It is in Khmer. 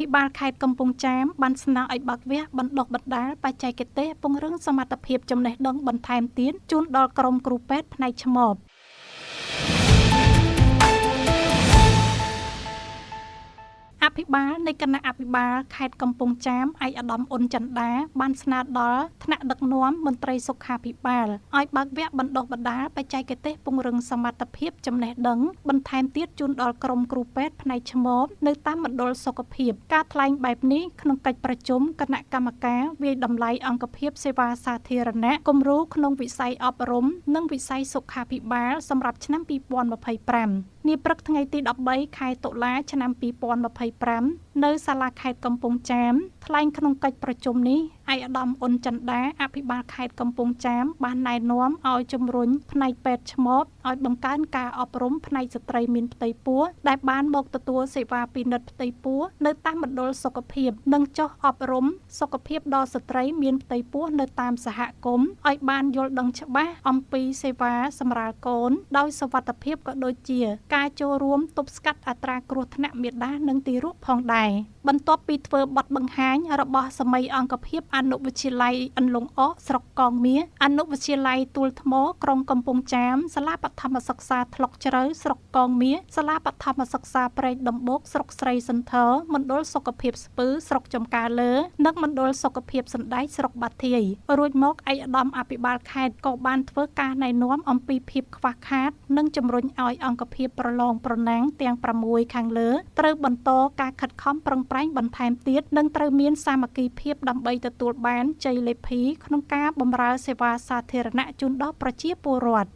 ភិបាលខេត្តកំពង់ចាមបានស្នើឲ្យបើកវគ្គបណ្ដុះបណ្ដាលបច្ចេកទេសពង្រឹងសមត្ថភាពចំណេះដឹងបន្ថែមទៀតជូនដល់ក្រុមគ្រូពេទ្យផ្នែកឆ្មបអភិបាលនៃគណៈអភិបាលខេត្តកំពង់ចាមឯកឧត្តមអ៊ុនចន្ទដាបានស្នើដល់ថ្នាក់ដឹកនាំមន្ត្រីសុខាភិបាលឲ្យបើកវគ្គបណ្ដុះបណ្ដាលបច្ចេកទេសពង្រឹងសមត្ថភាពចំណេះដឹងបន្ថែមទៀតជូនដល់ក្រុមគ្រូពេទ្យផ្នែកឆ្មបនៅតាមមណ្ឌលសុខភាពការថ្លែងបែបនេះក្នុងកិច្ចប្រជុំគណៈកម្មការវាយតម្លៃអង្គភាពសេវាសាធារណៈគំរូក្នុងវិស័យអប់រំនិងវិស័យសុខាភិបាលសម្រាប់ឆ្នាំ2025នាព្រឹកថ្ងៃទី13ខែតុលាឆ្នាំ2025នៅសាលាខេត្តកំពង់ចាមថ្លែងក្នុងកិច្ចប្រជុំនេះឯកឧត្តមអ៊ុនចន្ទដាអភិបាលខេត្តកំពង់ចាមបានណែនាំឲ្យជំរុញផ្នែកពេទ្យឆ្មបឲ្យបង្កើនការអប់រំផ្នែកស្ត្រីមានផ្ទៃពោះដែលបានមកទទួលសេវាពិនិត្យផ្ទៃពោះនៅតាមមណ្ឌលសុខភាពនិងចុះអប់រំសុខភាពដល់ស្ត្រីមានផ្ទៃពោះនៅតាមសហគមន៍ឲ្យបានយល់ដឹងច្បាស់អំពីសេវាសម្រាលកូនដោយសុវត្ថិភាពក៏ដូចជាការចូលរួមទប់ស្កាត់អត្រាគ្រោះថ្នាក់មាតានិងទារកផងដែរបន្ទាប់ពីធ្វើបទបង្ហាញរបស់សម័យអង្គភាពអនុវិទ្យាល័យអន្លង់អកស្រុកកងមាសអនុវិទ្យាល័យទួលថ្មក្រុងកំពង់ចាមសាលាបឋមសិក្សាថ្លុកជ្រៅស្រុកកងមាសសាលាបឋមសិក្សាព្រែកដំបូកស្រុកស្រីសន្ធរមណ្ឌលសុខភាពស្ពឺស្រុកចំការលើនិងមណ្ឌលសុខភាពសណ្ដែកស្រុកបាធាយរួចមកឯកឧត្តមអភិបាលខេត្តក៏បានធ្វើការណែនាំអំពីភាពខ្វះខាតនិងជំរុញឲ្យអង្គភាពប្រឡងប្រណាំងទាំង6ខាងលើត្រូវបន្តការខិតខំប្រឹងប្រែងបន្ថែមទៀតនិងត្រូវមានសាមគ្គីភាពដើម្បីទទួលបានជ័យលាភីក្នុងការបម្រើសេវាសាធារណៈជូនដល់ប្រជាពលរដ្ឋ